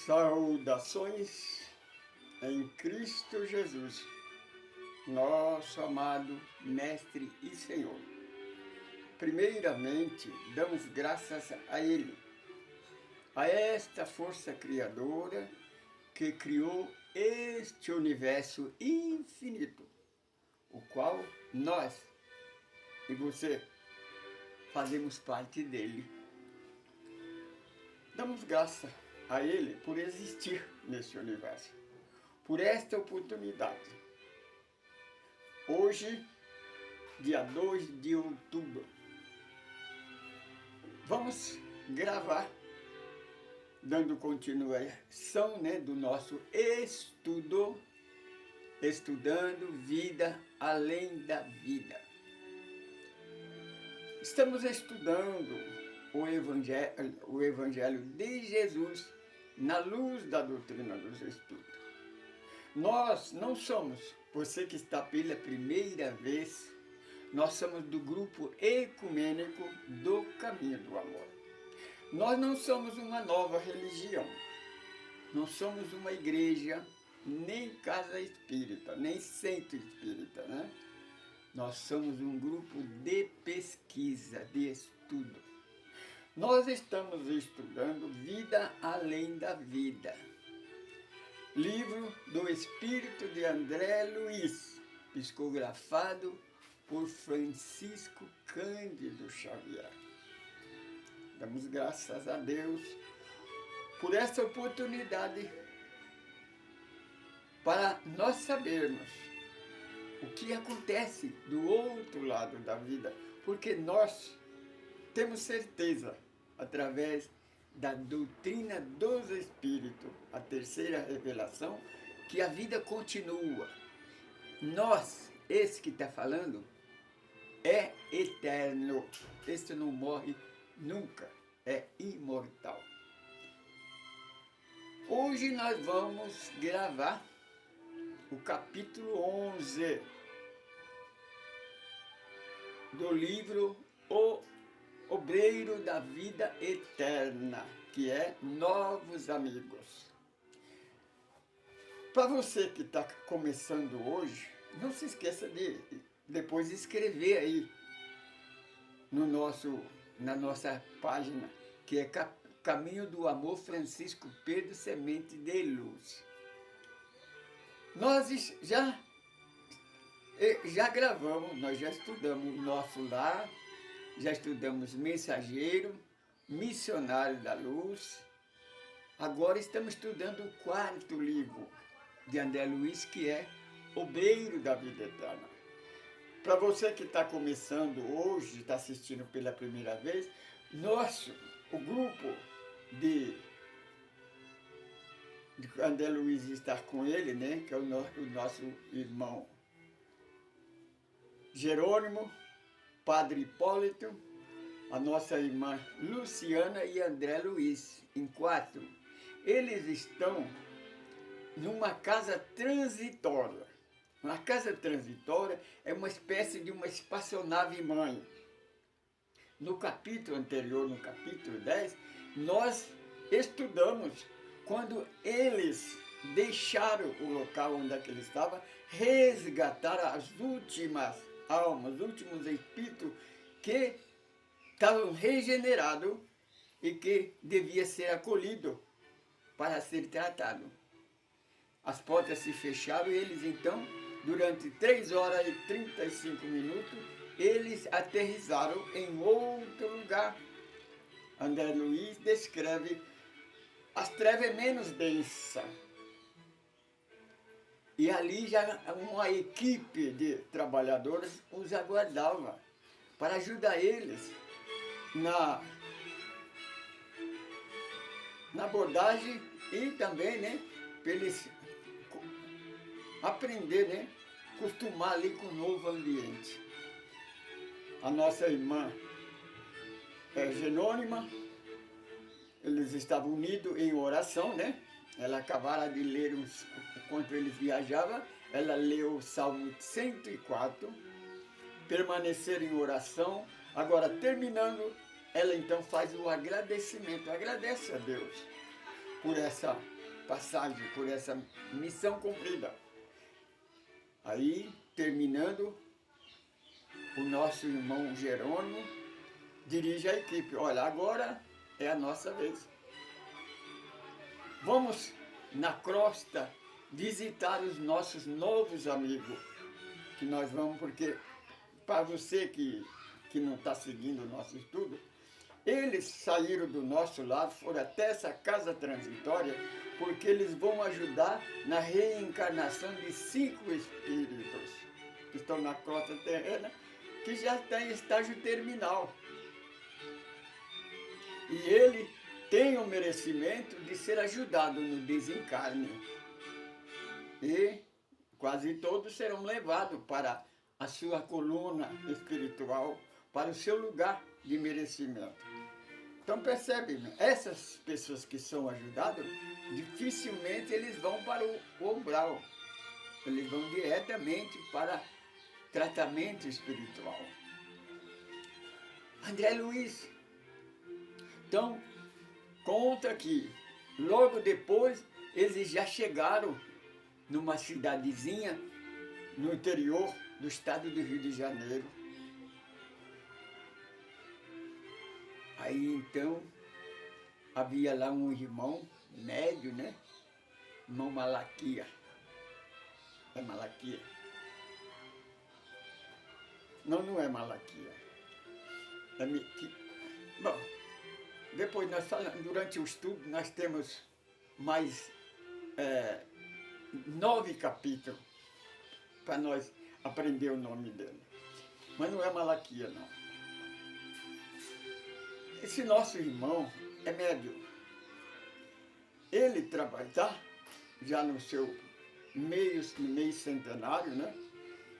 Saudações em Cristo Jesus, nosso amado Mestre e Senhor. Primeiramente, damos graças a Ele, a esta força criadora que criou este universo infinito, o qual nós e você fazemos parte dele. Damos graças a Ele por existir nesse universo, por esta oportunidade. Hoje, dia 2 de outubro, vamos gravar, dando continuação do nosso estudo, estudando vida além da vida. Estamos estudando o Evangelho de Jesus na luz da doutrina dos Espíritos. Nós não somos, você que está pela primeira vez, nós somos do grupo ecumênico do Caminho do Amor. Nós não somos uma nova religião, não somos uma igreja, nem casa espírita, nem centro espírita, né? Nós somos um grupo de pesquisa, de estudo. Nós estamos estudando Vida Além da Vida, livro do Espírito de André Luiz, psicografado por Francisco Cândido Xavier. Damos graças a Deus por essa oportunidade para nós sabermos o que acontece do outro lado da vida, porque nós temos certeza, através da doutrina dos Espíritos, a terceira revelação, que a vida continua. Nós, esse que está falando, é eterno. Esse não morre nunca, é imortal. Hoje nós vamos gravar o capítulo 11 do livro O Obreiro da Vida Eterna, que é Novos Amigos. Para você que está começando hoje, não se esqueça de depois escrever aí na nossa página, que é Caminho do Amor Francisco Pedro Semente de Luz. Nós já gravamos, nós já estudamos Nosso Lar, já estudamos Mensageiro, Missionário da Luz. Agora estamos estudando o quarto livro de André Luiz, que é Obreiro da Vida Eterna. Para você que está começando hoje, está assistindo pela primeira vez, o grupo de André Luiz está com ele, né, que é o nosso irmão Jerônimo, Padre Hipólito, a nossa irmã Luciana e André Luiz, em 4. Eles estão numa casa transitória. Uma casa transitória é uma espécie de uma espaçonave mãe. No capítulo anterior, no capítulo 10, nós estudamos quando eles deixaram o local onde é que eles estavam, resgataram as últimas almas, os últimos espíritos que estavam regenerados e que devia ser acolhido para ser tratado. As portas se fecharam e eles então, durante 3 horas e 35 minutos, eles aterrissaram em outro lugar. André Luiz descreve as trevas menos densas. E ali já uma equipe de trabalhadores os aguardava para ajudar eles na abordagem e também, para eles aprender, acostumar ali com o novo ambiente. A nossa irmã Jerônima, eles estavam unidos em oração, Ela acabara de ler enquanto eles viajavam, ela leu o Salmo 104, permanecer em oração. Agora, terminando, ela então faz o agradecimento, agradece a Deus por essa passagem por essa missão cumprida. Aí, terminando, o nosso irmão Jerônimo dirige a equipe. Olha, agora é a nossa vez. Vamos na crosta visitar os nossos novos amigos. Que nós vamos, porque para você que não está seguindo o nosso estudo, eles saíram do nosso lado, foram até essa casa transitória, porque eles vão ajudar na reencarnação de 5 espíritos que estão na crosta terrena, que já está em estágio terminal. E ele tem o merecimento de ser ajudado no desencarne. E quase todos serão levados para a sua coluna espiritual, para o seu lugar de merecimento. Então percebe, essas pessoas que são ajudadas, dificilmente eles vão para o umbral. Eles vão diretamente para tratamento espiritual. André Luiz, então, conta que logo depois eles já chegaram numa cidadezinha no interior do estado do Rio de Janeiro. Aí então havia lá um irmão médio, né? Irmão Malaquia. É Malaquia? Não, não é Malaquia. Bom, depois nós falamos, durante o estudo nós temos mais 9 capítulos para nós aprender o nome dele. Mas não é Malaquia, não. Esse nosso irmão é médio. Ele trabalha, tá? Já no seu meio centenário, né?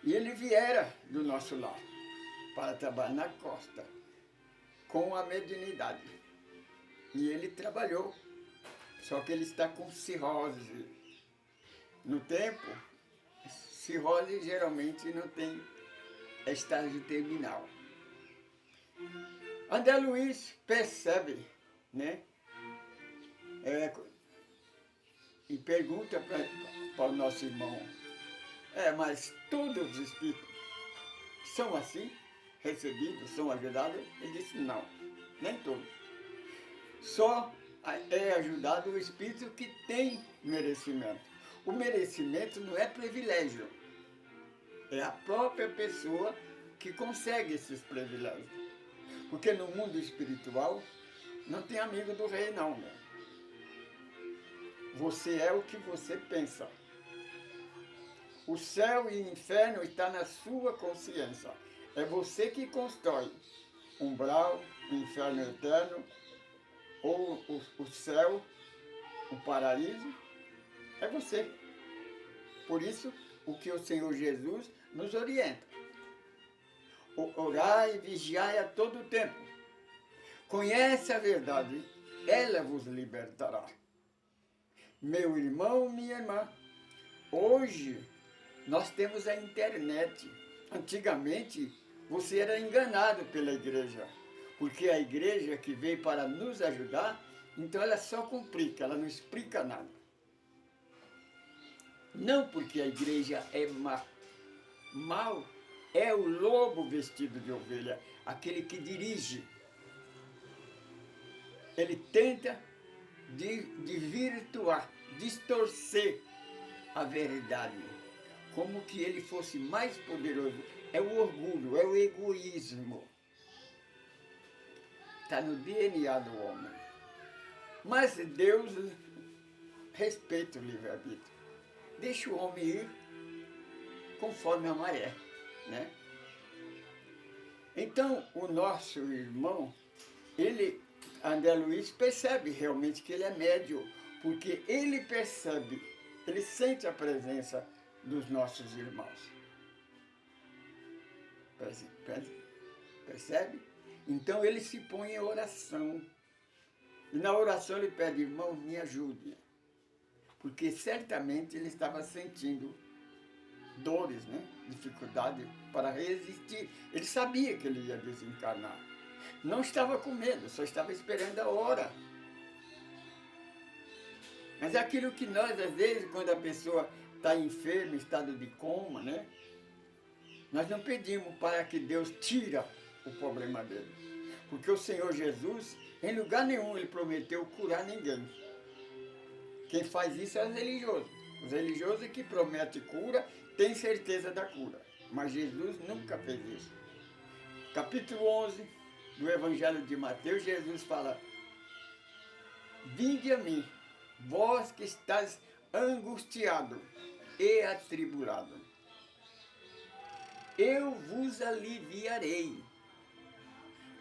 E ele viera do nosso lar para trabalhar na costa com a mediunidade. E ele trabalhou, só que ele está com cirrose. No tempo, cirrose geralmente não tem estágio terminal. André Luiz percebe, né? E pergunta para o nosso irmão, mas todos os espíritos são assim, recebidos, são ajudados? Ele disse, não, nem todos. Só é ajudado o espírito que tem merecimento. O merecimento não é privilégio, é a própria pessoa que consegue esses privilégios. Porque no mundo espiritual não tem amigo do rei, não, né? Você é o que você pensa. O céu e o inferno estão na sua consciência. É você que constrói umbral, inferno eterno, ou o céu, o paraíso. É você. Por isso, o que o Senhor Jesus nos orienta. Orai e vigiai a todo tempo. Conhece a verdade, ela vos libertará. Meu irmão, minha irmã, hoje nós temos a internet. Antigamente, você era enganado pela igreja, porque a igreja que veio para nos ajudar, então ela só complica, ela não explica nada. Não porque a igreja é má. Mal é o lobo vestido de ovelha, aquele que dirige. Ele tenta desvirtuar, distorcer a verdade, como que ele fosse mais poderoso. É o orgulho, é o egoísmo. Está no DNA do homem. Mas Deus respeita o livre-arbítrio. Deixa o homem ir conforme a maré, né? Então, o nosso irmão, André Luiz, percebe realmente que ele é médium, porque ele percebe, ele sente a presença dos nossos irmãos. Percebe? Então ele se põe em oração. E na oração ele pede, irmão, me ajude. Porque certamente ele estava sentindo dores, né? Dificuldade para resistir. Ele sabia que ele ia desencarnar. Não estava com medo, só estava esperando a hora. Mas é aquilo que nós, às vezes, quando a pessoa está enferma, em estado de coma, né? Nós não pedimos para que Deus tira o problema dele. Porque o Senhor Jesus, em lugar nenhum, ele prometeu curar ninguém. Quem faz isso é os religiosos. Os religiosos que prometem cura, têm certeza da cura. Mas Jesus nunca fez isso. Capítulo 11 do Evangelho de Mateus, Jesus fala: vinde a mim, vós que estáis angustiado e atribulado, eu vos aliviarei,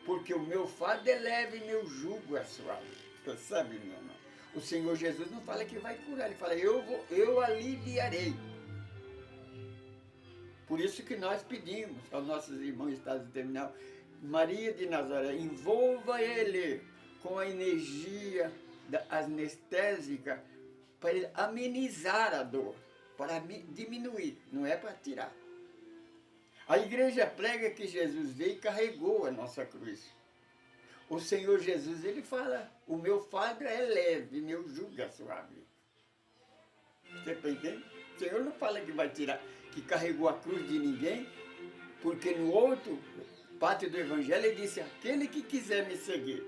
porque o meu fardo é leve e meu jugo é suave. Percebe, meu irmão? O Senhor Jesus não fala que vai curar, ele fala, eu aliviarei. Por isso que nós pedimos aos nossos irmãos em estado terminal, Maria de Nazaré, envolva ele com a energia anestésica para ele amenizar a dor, para diminuir, não é para tirar. A igreja prega que Jesus veio e carregou a nossa cruz. O Senhor Jesus, ele fala, o meu fardo é leve, meu jugo é suave. Você está entendendo? O Senhor não fala que vai tirar, que carregou a cruz de ninguém, porque no outro parte do Evangelho ele disse, aquele que quiser me seguir.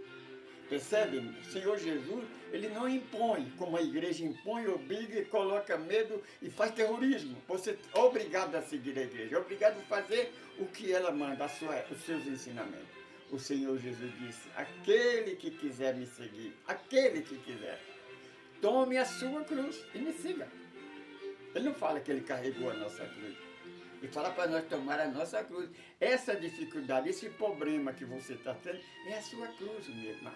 Percebe? O Senhor Jesus, ele não impõe, como a igreja impõe, obriga e coloca medo e faz terrorismo. Você é obrigado a seguir a igreja, é obrigado a fazer o que ela manda, os seus ensinamentos. O Senhor Jesus disse, aquele que quiser me seguir, aquele que quiser, tome a sua cruz e me siga. Ele não fala que ele carregou a nossa cruz. Ele fala para nós tomar a nossa cruz. Essa dificuldade, esse problema que você está tendo, é a sua cruz, meu irmão.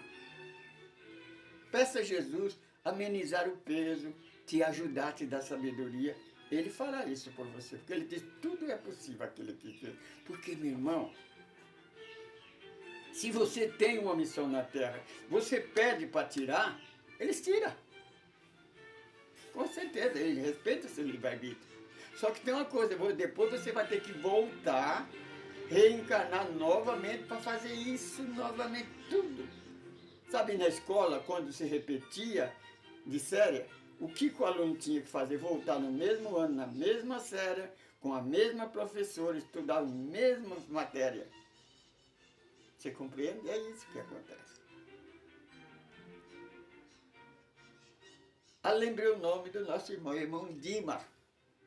Peça a Jesus amenizar o peso, te ajudar, te dar sabedoria. Ele fará isso por você, porque ele diz, tudo é possível aquele que quer. Porque, meu irmão, se você tem uma missão na terra, você pede para tirar, eles tiram. Com certeza, ele respeita o seu livre-arbítrio. Só que tem uma coisa, depois você vai ter que voltar, reencarnar novamente para fazer isso novamente, tudo. Sabe, na escola, quando se repetia de série, o que o aluno tinha que fazer? Voltar no mesmo ano, na mesma série, com a mesma professora, estudar a mesma matéria. Você compreende? É isso que acontece. Ah, lembrei o nome do nosso irmão Dima.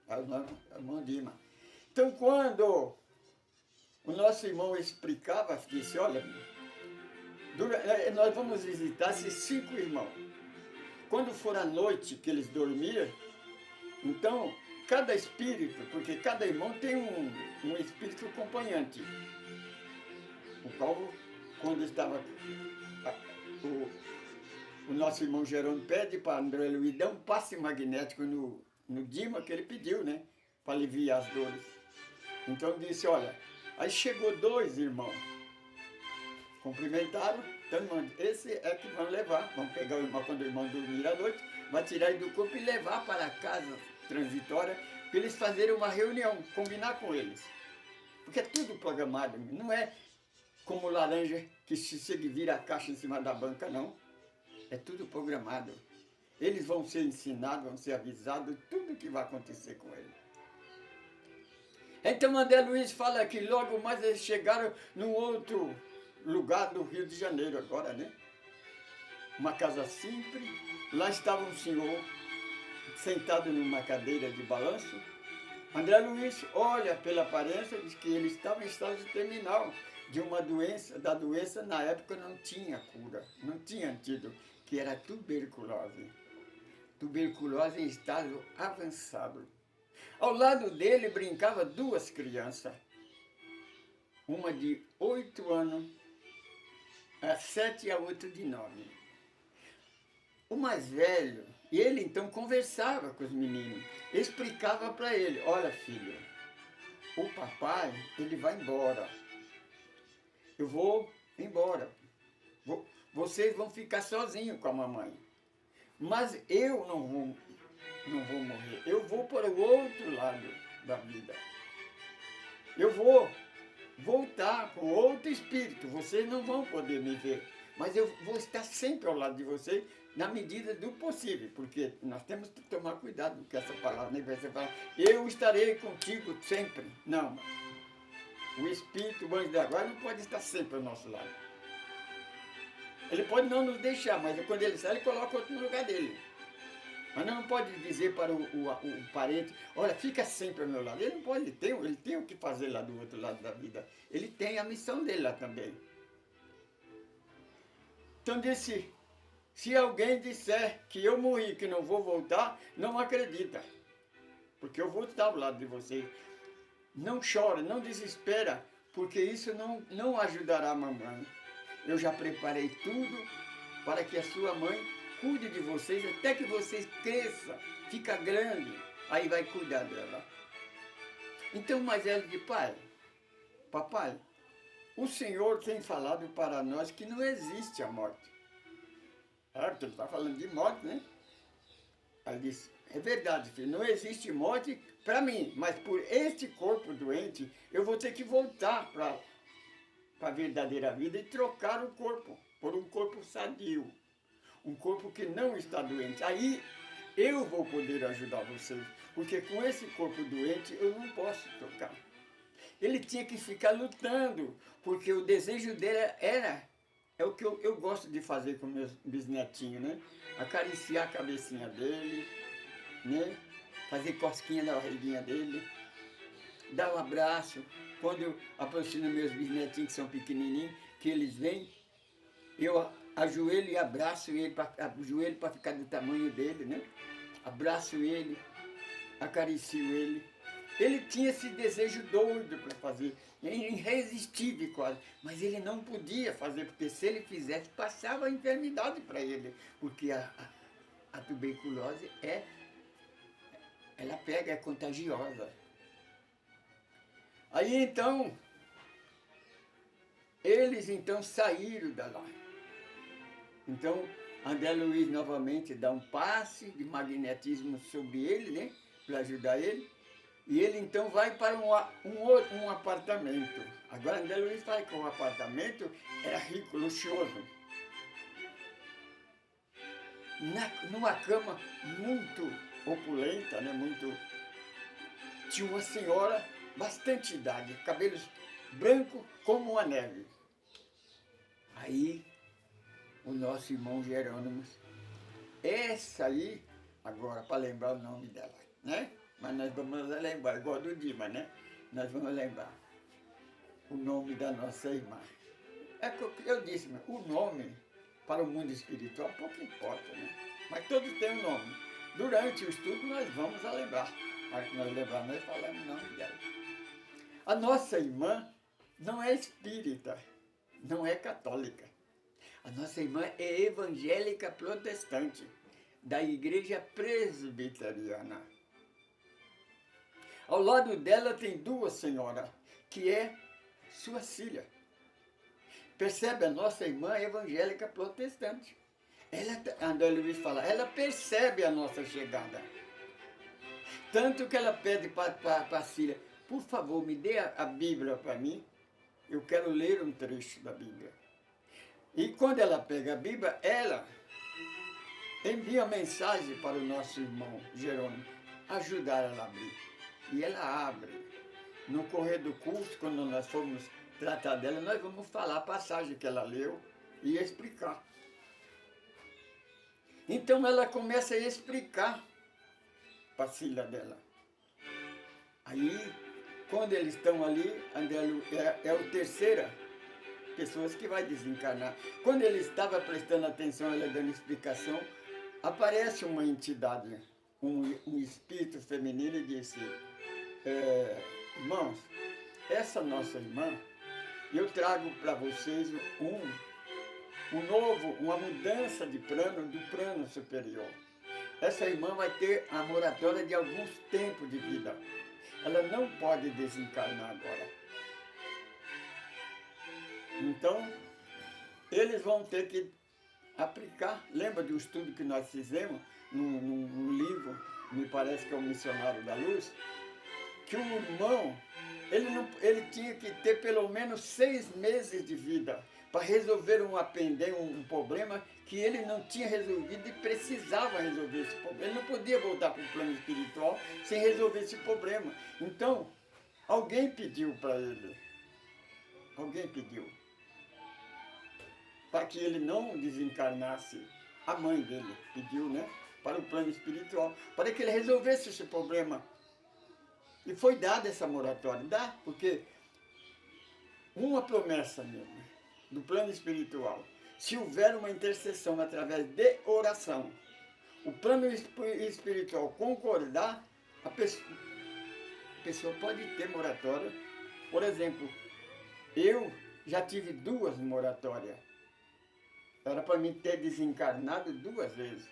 É o nome, irmão Dima. Então, quando o nosso irmão explicava, disse, olha, nós vamos visitar esses 5 irmãos. Quando for a noite que eles dormiam, então, cada espírito, porque cada irmão tem um espírito acompanhante, o qual, quando estava o nosso irmão Jerônimo pede para André Luiz dar um passe magnético no Dima que ele pediu, né? Para aliviar as dores. Então disse, olha, aí chegou 2 irmãos, cumprimentaram, então irmão, esse é que vão levar, vão pegar o irmão quando o irmão dormir à noite, vai tirar ele do corpo e levar para a casa transitória, para eles fazerem uma reunião, combinar com eles. Porque é tudo programado, não é como laranja que se vira a caixa em cima da banca, não. É tudo programado. Eles vão ser ensinados, vão ser avisados, tudo que vai acontecer com eles. Então André Luiz fala que logo mais eles chegaram num outro lugar do Rio de Janeiro agora, né? Uma casa simples. Lá estava um senhor sentado numa cadeira de balanço. André Luiz olha pela aparência e diz que ele estava em estágio terminal de uma doença, da doença na época não tinha cura, não tinha antídoto, que era tuberculose. Tuberculose em estágio avançado. Ao lado dele brincava 2 crianças, uma de 8 anos, a 7 e a outra de 9. O mais velho, e ele então conversava com os meninos, explicava para ele, olha filho, o papai, ele vai embora, eu vou embora, vocês vão ficar sozinhos com a mamãe, mas eu não vou morrer, eu vou para o outro lado da vida, eu vou voltar com outro espírito, vocês não vão poder me ver, mas eu vou estar sempre ao lado de vocês, na medida do possível, porque nós temos que tomar cuidado com essa palavra, né? Você fala, eu estarei contigo sempre. Não, o Espírito, o anjo da guarda, não pode estar sempre ao nosso lado. Ele pode não nos deixar, mas quando ele sai, ele coloca outro no lugar dele. Mas não pode dizer para o parente, olha, fica sempre ao meu lado. Ele não pode, ele tem o que fazer lá do outro lado da vida. Ele tem a missão dele lá também. Então disse, se alguém disser que eu morri, que não vou voltar, não acredita. Porque eu vou estar ao lado de vocês. Não chora, não desespera, porque isso não ajudará a mamãe. Eu já preparei tudo para que a sua mãe cuide de vocês até que vocês cresçam, fica grande, aí vai cuidar dela. Então, mas ela disse, pai, papai, o Senhor tem falado para nós que não existe a morte. Porque ele está falando de morte, né? Aí disse, é verdade, filho, não existe morte para mim, mas por este corpo doente, eu vou ter que voltar para a verdadeira vida e trocar o corpo por um corpo sadio, um corpo que não está doente. Aí eu vou poder ajudar vocês, porque com esse corpo doente eu não posso tocar. Ele tinha que ficar lutando, porque o desejo dele é o que eu gosto de fazer com meus bisnetinhos, né? Acariciar a cabecinha dele, né? Fazer cosquinha na barriguinha dele, dar um abraço. Quando eu aproximo meus bisnetinhos que são pequenininhos, que eles vêm, eu ajoelho e abraço ele, ajoelho para ficar do tamanho dele, né? Abraço ele, acaricio ele. Ele tinha esse desejo doido para fazer, irresistível quase, mas ele não podia fazer, porque se ele fizesse, passava a enfermidade para ele, porque a tuberculose ela pega, é contagiosa. Aí então, eles então saíram da lá. Então, André Luiz novamente dá um passe de magnetismo sobre ele, né, para ajudar ele. E ele então vai para um apartamento. Agora André Luiz fala que o apartamento era rico, luxuoso. Numa cama muito opulenta, né, tinha uma senhora, bastante idade, cabelos brancos como a neve. Aí, o nosso irmão Jerônimo, essa aí, agora para lembrar o nome dela, né? Mas nós vamos lembrar, igual do Dima, né? Nós vamos lembrar o nome da nossa irmã. É que eu disse, o nome para o mundo espiritual pouco importa, né? Mas todos têm um nome. Durante o estudo nós vamos a lembrar. Mas nós lembrar, nós falamos o nome dela. A nossa irmã não é espírita, não é católica. A nossa irmã é evangélica protestante, da igreja presbiteriana. Ao lado dela tem duas senhoras, que é sua filha. Percebe? A nossa irmã é evangélica protestante. André Luiz fala, ela percebe a nossa chegada. Tanto que ela pede para a filha, por favor, me dê a Bíblia para mim, eu quero ler um trecho da Bíblia. E quando ela pega a Bíblia, ela envia mensagem para o nosso irmão Jerônimo, ajudar ela a abrir. E ela abre. No correr do curso, quando nós formos tratar dela, nós vamos falar a passagem que ela leu e explicar. Então ela começa a explicar para a filha dela. Aí, quando eles estão ali, é a terceira pessoa que vai desencarnar. Quando ele estava prestando atenção, ela dando explicação, aparece uma entidade, um espírito feminino e disse, irmãos, essa nossa irmã, eu trago para vocês uma mudança de plano, do plano superior. Essa irmã vai ter a moratória de alguns tempos de vida. Ela não pode desencarnar agora. Então, eles vão ter que aplicar. Lembra do estudo que nós fizemos num livro, me parece que é o Missionário da Luz, que o irmão, ele tinha que ter pelo menos 6 meses de vida para resolver um problema que ele não tinha resolvido e precisava resolver esse problema. Ele não podia voltar para o plano espiritual sem resolver esse problema. Então, alguém pediu para ele, alguém pediu, para que ele não desencarnasse. A mãe dele pediu, né, para o plano espiritual, para que ele resolvesse esse problema. E foi dada essa moratória, dá, porque uma promessa mesmo, do plano espiritual, se houver uma intercessão através de oração, o plano espiritual concordar, a pessoa pode ter moratória. Por exemplo, eu já tive 2 moratórias. Era para mim ter desencarnado 2 vezes.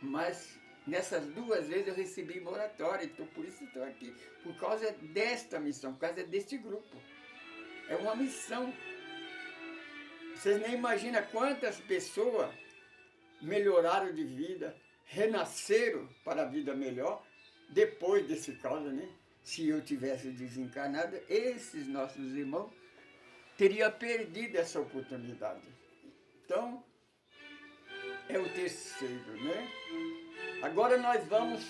Mas nessas 2 vezes eu recebi moratória, então por isso estou aqui, por causa desta missão, por causa deste grupo. É uma missão. Vocês nem imaginam quantas pessoas melhoraram de vida, renasceram para a vida melhor, depois desse caso, né? Se eu tivesse desencarnado, esses nossos irmãos teriam perdido essa oportunidade. Então, é o terceiro, né? Agora nós vamos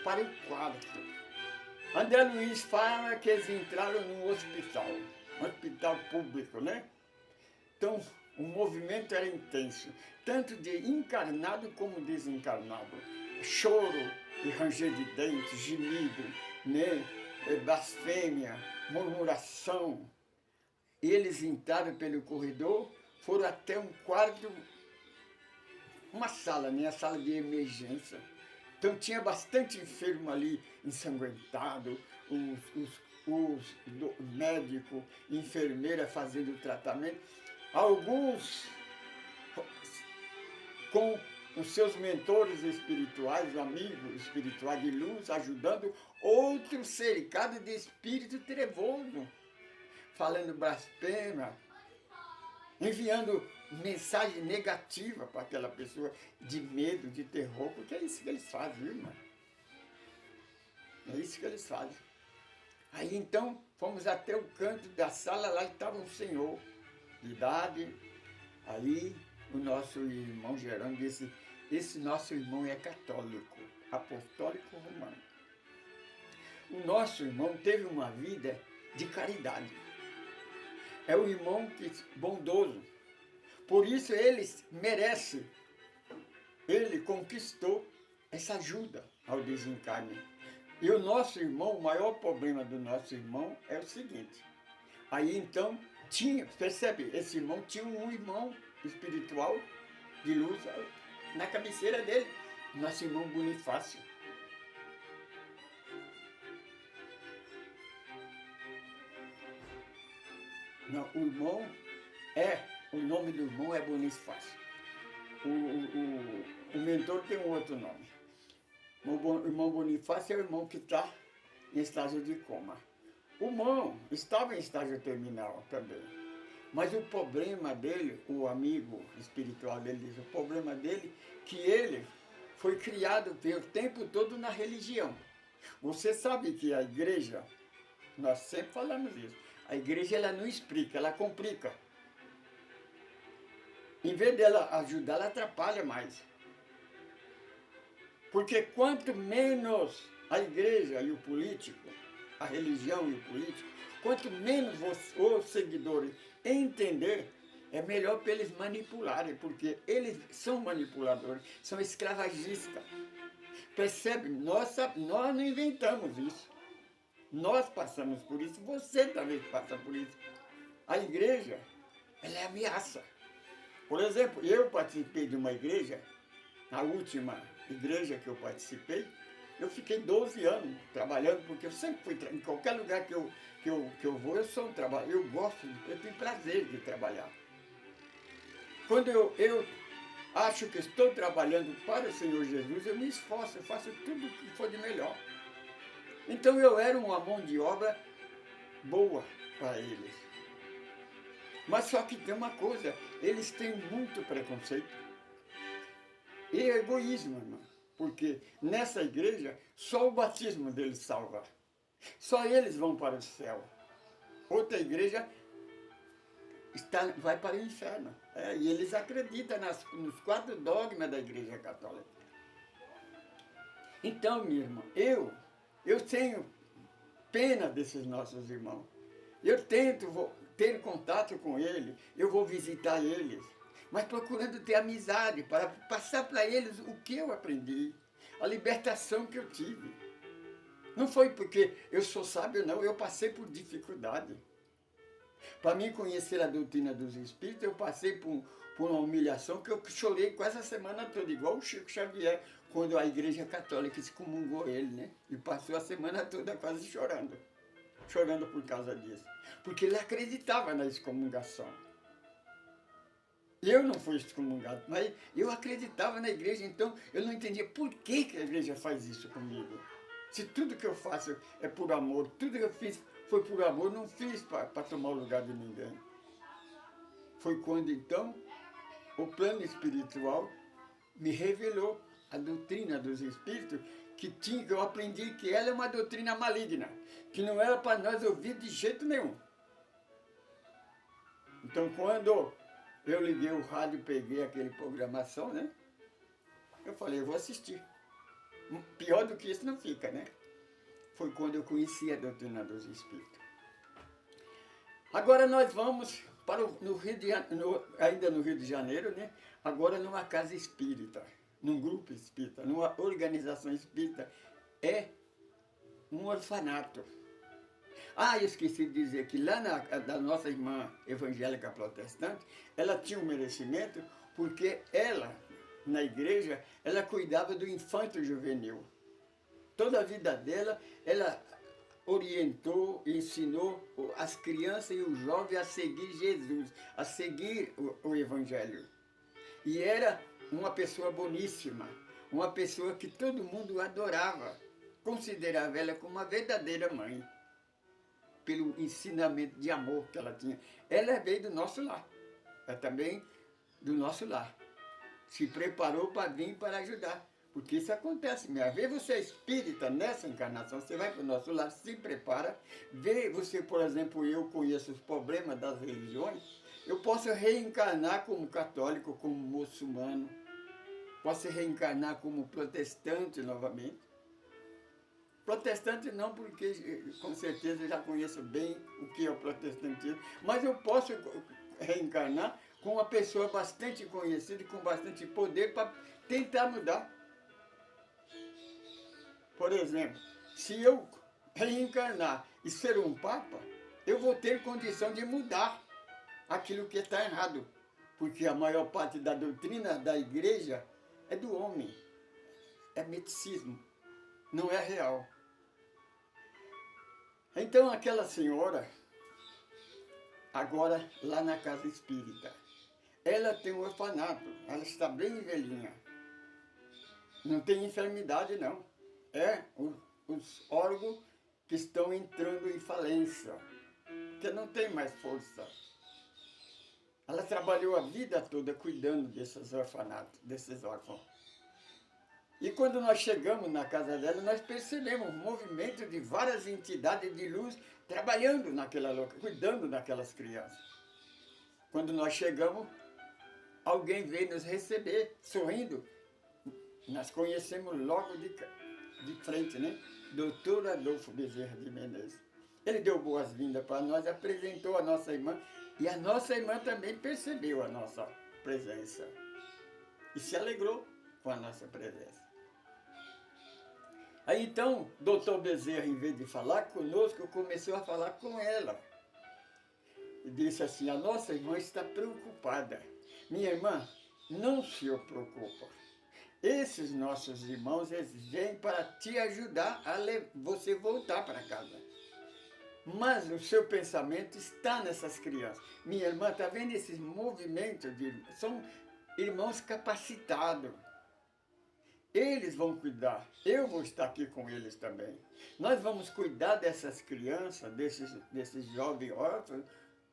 para o 4. André Luiz fala que eles entraram num hospital, um hospital público, né? Então, o movimento era intenso, tanto de encarnado como desencarnado. Choro e ranger de dentes, gemido, né? Blasfêmia, murmuração. Eles entraram pelo corredor, foram até um quarto, uma sala, né? A sala de emergência. Então tinha bastante enfermo ali, ensanguentado, os médicos, enfermeira fazendo o tratamento. Alguns com os seus mentores espirituais, amigos espirituais de luz, ajudando, outros cercados de espírito trevoso, falando blasfêmia, enviando mensagem negativa para aquela pessoa, de medo, de terror, porque é isso que eles fazem, viu, irmão? É isso que eles fazem. Aí então, fomos até o canto da sala, lá estava um senhor de idade. Aí o nosso irmão Gerando disse, esse nosso irmão é católico, apostólico romano. O nosso irmão teve uma vida de caridade. É um irmão bondoso. Por isso ele merece, ele conquistou essa ajuda ao desencarne. E o nosso irmão, o maior problema do nosso irmão é o seguinte. Aí então, percebe, esse irmão tinha um irmão espiritual de luz na cabeceira dele, nosso irmão Bonifácio. Não, o nome do irmão é Bonifácio. O mentor tem um outro nome. O irmão Bonifácio é o irmão que está em estágio de coma. O irmão estava em estágio terminal também. Mas o problema dele, o amigo espiritual dele diz, o problema dele é que ele foi criado o tempo todo na religião. Você sabe que a igreja, nós sempre falamos isso, a igreja ela não explica, ela complica. Em vez dela ajudar, ela atrapalha mais. Porque quanto menos a igreja e o político, a religião e o político, quanto menos os seguidores entender, é melhor para eles manipularem, porque eles são manipuladores, são escravagistas. Percebe? Nós não inventamos isso. Nós passamos por isso, você também passa por isso. A igreja, ela é ameaça. Por exemplo, eu participei de uma igreja, a última igreja que eu participei, eu fiquei 12 anos trabalhando, porque eu sempre fui, em qualquer lugar que eu vou, eu sou um trabalho, eu tenho prazer de trabalhar. Quando eu acho que estou trabalhando para o Senhor Jesus, eu me esforço, eu faço tudo o que for de melhor. Então eu era uma mão de obra boa para eles. Mas só que tem uma coisa, eles têm muito preconceito e egoísmo, irmão. Porque nessa igreja, só o batismo deles salva. Só eles vão para o céu. Outra igreja vai para o inferno. E eles acreditam nos 4 dogmas da Igreja Católica. Então, minha irmã, eu tenho pena desses nossos irmãos. Eu tento ter contato com eles, eu vou visitar eles, mas procurando ter amizade para passar para eles o que eu aprendi, a libertação que eu tive. Não foi porque eu sou sábio, não, eu passei por dificuldade. Para mim conhecer a doutrina dos Espíritos, eu passei por uma humilhação que eu chorei quase a semana toda, igual o Chico Xavier, quando a Igreja Católica excomungou ele, né? E passou a semana toda quase chorando por causa disso. Porque ele acreditava na excomungação. Eu não fui excomungado, mas eu acreditava na igreja, então eu não entendia por que a igreja faz isso comigo. Se tudo que eu faço é por amor, tudo que eu fiz foi por amor, não fiz para tomar o lugar de ninguém. Foi quando então o plano espiritual me revelou a doutrina dos espíritos, que eu aprendi que ela é uma doutrina maligna, que não era para nós ouvir de jeito nenhum. Então quando eu liguei o rádio, peguei aquele programação, né? Eu falei, eu vou assistir. Pior do que isso não fica, né? Foi quando eu conheci a doutrina dos Espíritos. Agora nós vamos para ainda no Rio de Janeiro, né? Agora numa casa espírita, num grupo espírita, numa organização espírita. É um orfanato. Eu esqueci de dizer que lá da nossa irmã evangélica protestante, ela tinha um merecimento porque ela, na igreja, ela cuidava do infanto juvenil. Toda a vida dela, ela orientou, ensinou as crianças e os jovens a seguir Jesus, a seguir o Evangelho. E era uma pessoa boníssima, uma pessoa que todo mundo adorava, considerava ela como uma verdadeira mãe, pelo ensinamento de amor que ela tinha. Ela veio do nosso lar, é também do nosso lar. Se preparou para vir para ajudar. Porque isso acontece mesmo. Às vezes você é espírita nessa encarnação, você vai para o nosso lar, se prepara, vê você, por exemplo, eu conheço os problemas das religiões, eu posso reencarnar como católico, como muçulmano, posso reencarnar como protestante novamente. Protestante não, porque com certeza eu já conheço bem o que é o protestantismo, mas eu posso reencarnar com uma pessoa bastante conhecida, com bastante poder para tentar mudar. Por exemplo, se eu reencarnar e ser um papa, eu vou ter condição de mudar aquilo que está errado, porque a maior parte da doutrina da igreja é do homem, é misticismo, não é real. Então aquela senhora, agora lá na casa espírita, ela tem um orfanato, ela está bem velhinha, não tem enfermidade não. Os órgãos que estão entrando em falência, que não tem mais força. Ela trabalhou a vida toda cuidando desses orfanatos, desses órfãos. E quando nós chegamos na casa dela, nós percebemos o movimento de várias entidades de luz trabalhando cuidando daquelas crianças. Quando nós chegamos, alguém veio nos receber, sorrindo. Nós conhecemos logo de frente, né? Doutor Adolfo Bezerra de Menezes. Ele deu boas-vindas para nós, apresentou a nossa irmã, e a nossa irmã também percebeu a nossa presença. E se alegrou com a nossa presença. Aí então, doutor Bezerra, em vez de falar conosco, começou a falar com ela. E disse assim, a nossa irmã está preocupada. Minha irmã, não se preocupa. Esses nossos irmãos, eles vêm para te ajudar a você voltar para casa. Mas o seu pensamento está nessas crianças. Minha irmã, está vendo esses movimentos? São irmãos capacitados. Eles vão cuidar. Eu vou estar aqui com eles também. Nós vamos cuidar dessas crianças, desses jovens órfãos,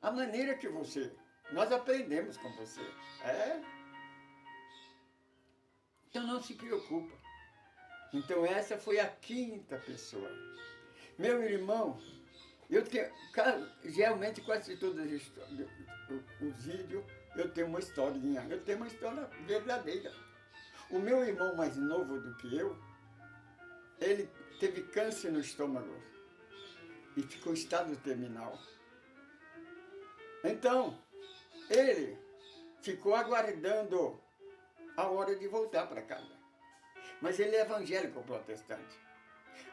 a maneira que nós aprendemos com você. Então não se preocupa. Então essa foi a 5ª pessoa. Meu irmão, Geralmente, quase todos os vídeos, eu tenho uma historinha. Eu tenho uma história verdadeira. O meu irmão mais novo do que eu, ele teve câncer no estômago e ficou em estado terminal. Então, ele ficou aguardando a hora de voltar para casa. Mas ele é evangélico protestante.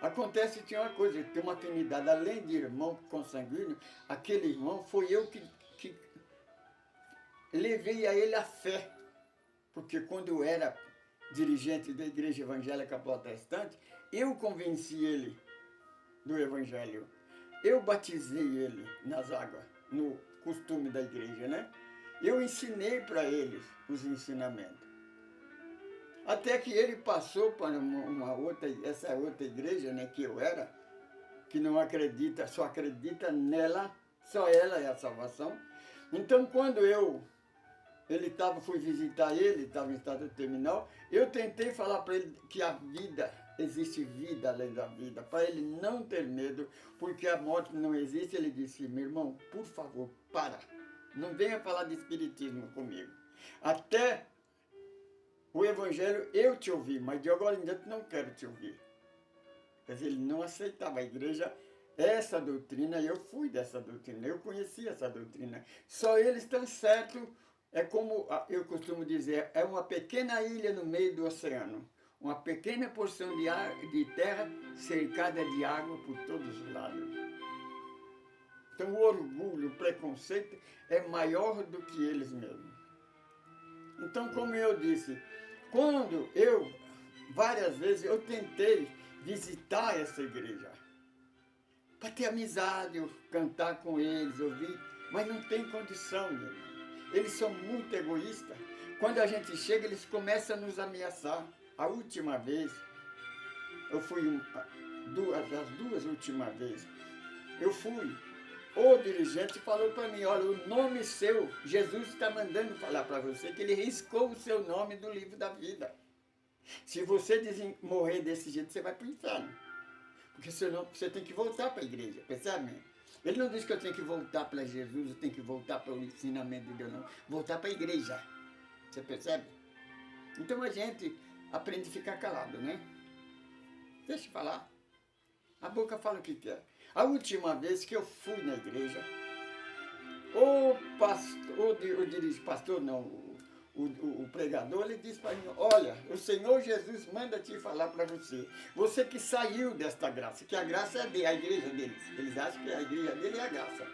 Acontece que tinha uma coisa, ele tem uma afinidade, além de irmão consanguíneo, aquele irmão foi eu que levei a ele a fé. Porque quando eu era dirigente da igreja evangélica protestante, eu convenci ele do evangelho. Eu batizei ele nas águas, no costume da igreja, né? Eu ensinei para ele os ensinamentos. Até que ele passou para essa outra igreja, né, que eu era, que não acredita, só acredita nela, só ela é a salvação. Então, quando fui visitar ele, estava em estado terminal, eu tentei falar para ele que a vida, existe vida além da vida, para ele não ter medo, porque a morte não existe. Ele disse: meu irmão, por favor, para, não venha falar de espiritismo comigo. Até o evangelho eu te ouvi, mas de agora em diante não quero te ouvir. Quer dizer, ele não aceitava a igreja, essa doutrina, eu fui dessa doutrina, eu conheci essa doutrina. Só eles estão certos, é como eu costumo dizer, é uma pequena ilha no meio do oceano. Uma pequena porção de terra cercada de água por todos os lados. Então o orgulho, o preconceito é maior do que eles mesmos. Então, como eu disse, várias vezes eu tentei visitar essa igreja, para ter amizade, eu cantar com eles, ouvir, mas não tem condição, meu irmão. Eles são muito egoístas. Quando a gente chega, eles começam a nos ameaçar. A última vez, eu fui as duas últimas vezes, o dirigente falou para mim: olha, o nome seu, Jesus está mandando falar para você que ele riscou o seu nome do livro da vida. Se você morrer desse jeito, você vai para o inferno. Porque senão você tem que voltar para a igreja, percebe? Ele não diz que eu tenho que voltar para Jesus, eu tenho que voltar para o ensinamento de Deus, não. Voltar para a igreja. Você percebe? Então a gente aprende a ficar calado, né? Deixa eu falar. A boca fala o que quer. A última vez que eu fui na igreja, o pregador, ele disse para mim: olha, o Senhor Jesus manda te falar para você. Você que saiu desta graça, que a graça é a igreja deles. Eles acham que a igreja dele é a graça.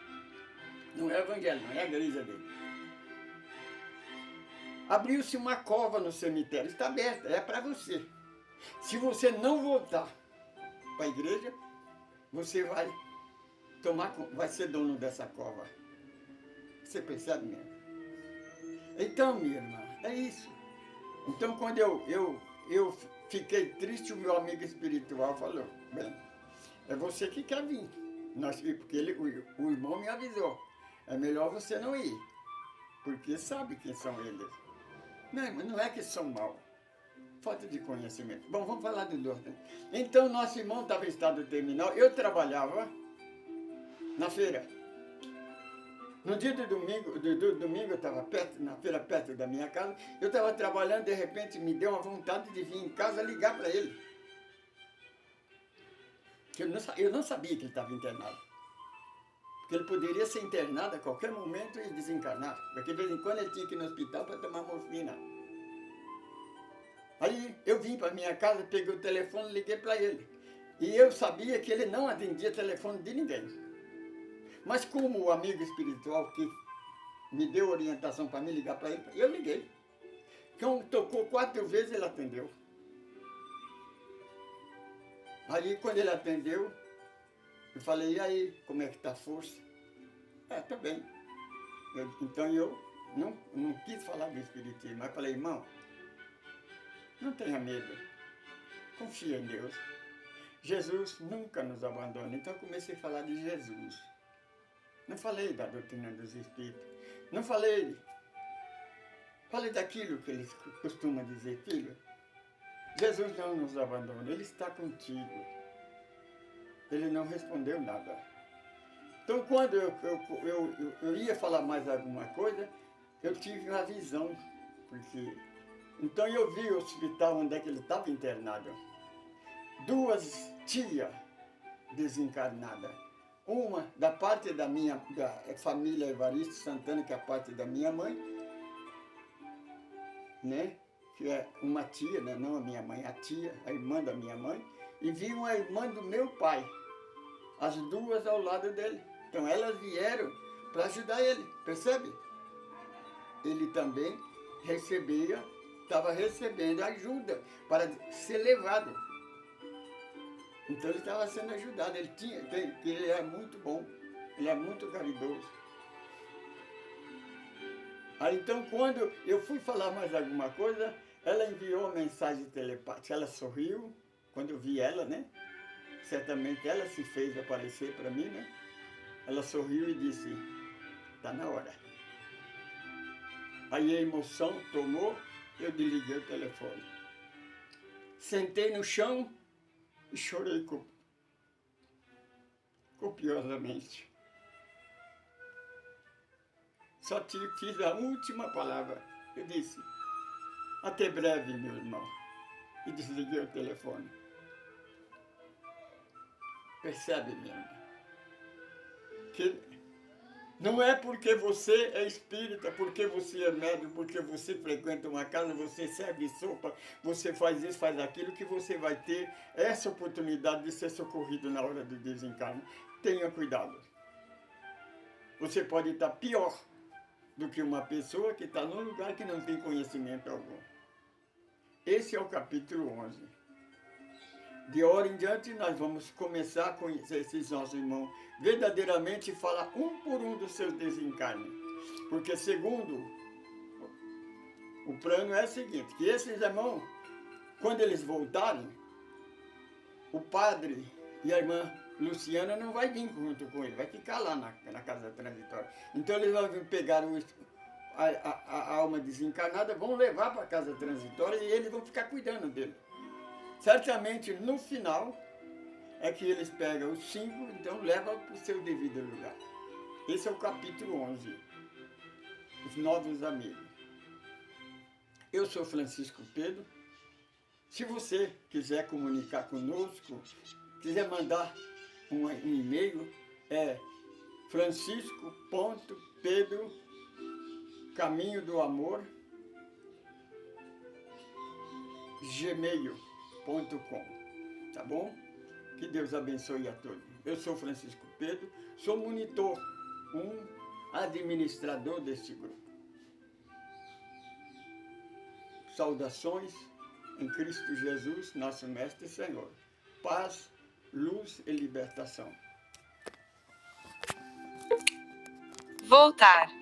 Não é o evangelho, não é a igreja dele. Abriu-se uma cova no cemitério, está aberta, é para você. Se você não voltar para a igreja, você vai ser dono dessa cova. Você percebe mesmo? Então, minha irmã, é isso. Então, quando eu fiquei triste, o meu amigo espiritual falou: bem, é você que quer vir. Porque o irmão me avisou: é melhor você não ir, porque sabe quem são eles. Não é que são maus. Falta de conhecimento. Bom, vamos falar do outro. Então, nosso irmão estava em estado terminal. Eu trabalhava na feira. No dia do domingo eu estava na feira perto da minha casa. Eu estava trabalhando, de repente me deu uma vontade de vir em casa ligar para ele. Eu não sabia que ele estava internado. Porque ele poderia ser internado a qualquer momento e desencarnar. Porque de vez em quando ele tinha que ir no hospital para tomar morfina. Aí eu vim para minha casa, peguei o telefone e liguei para ele. E eu sabia que ele não atendia telefone de ninguém. Mas como o amigo espiritual que me deu orientação para me ligar para ele, eu liguei. Então tocou 4 vezes, ele atendeu. Aí quando ele atendeu, eu falei: e aí, como é que está a força? Tá bem. Então eu não quis falar do espiritismo, mas falei: irmão, não tenha medo, confia em Deus. Jesus nunca nos abandona. Então eu comecei a falar de Jesus. Não falei da doutrina dos espíritos. Não falei daquilo que eles costumam dizer: filho, Jesus não nos abandona, Ele está contigo. Ele não respondeu nada. Então, quando eu ia falar mais alguma coisa, eu tive uma visão, porque... Então, eu vi o hospital onde é que ele estava internado. Duas tias desencarnadas. Uma da parte da família Evaristo Santana, que é a parte da minha mãe, né? Que é uma tia, né? Não a minha mãe, a tia, a irmã da minha mãe. E vi uma irmã do meu pai, as duas ao lado dele. Então elas vieram para ajudar ele, percebe? Ele também estava recebendo ajuda para ser levado. Então ele estava sendo ajudado, ele é muito bom, ele é muito caridoso. Aí então quando eu fui falar mais alguma coisa, ela enviou uma mensagem telepática, ela sorriu, quando eu vi ela, né? Certamente ela se fez aparecer para mim, né? Ela sorriu e disse, está na hora. Aí a emoção tomou, eu desliguei o telefone. Sentei no chão e chorei copiosamente. Só fiz a última palavra. Eu disse, até breve, meu irmão. E desliguei o telefone. Percebe, minha irmã? Que não é porque você é espírita, porque você é médium, porque você frequenta uma casa, você serve sopa, você faz isso, faz aquilo, que você vai ter essa oportunidade de ser socorrido na hora do desencarne. Tenha cuidado. Você pode estar pior do que uma pessoa que está num lugar que não tem conhecimento algum. Esse é o capítulo 11. De hora em diante, nós vamos começar a conhecer esses nossos irmãos verdadeiramente e falar um por um dos seus desencarnes. Porque, segundo o plano, é o seguinte, que esses irmãos, quando eles voltarem, o padre e a irmã Luciana não vai vir junto com ele, vai ficar lá na casa transitória. Então, eles vão pegar a alma desencarnada, vão levar para a casa transitória e eles vão ficar cuidando dele. Certamente, no final, é que eles pegam os 5, então levam para o seu devido lugar. Esse é o capítulo 11. Os novos amigos. Eu sou Francisco Pedro. Se você quiser comunicar conosco, quiser mandar um e-mail, é francisco.pedro, caminho do amor, gmail.com, tá bom? Que Deus abençoe a todos. Eu sou Francisco Pedro, sou monitor, administrador deste grupo. Saudações em Cristo Jesus, nosso Mestre e Senhor. Paz, luz e libertação. Voltar.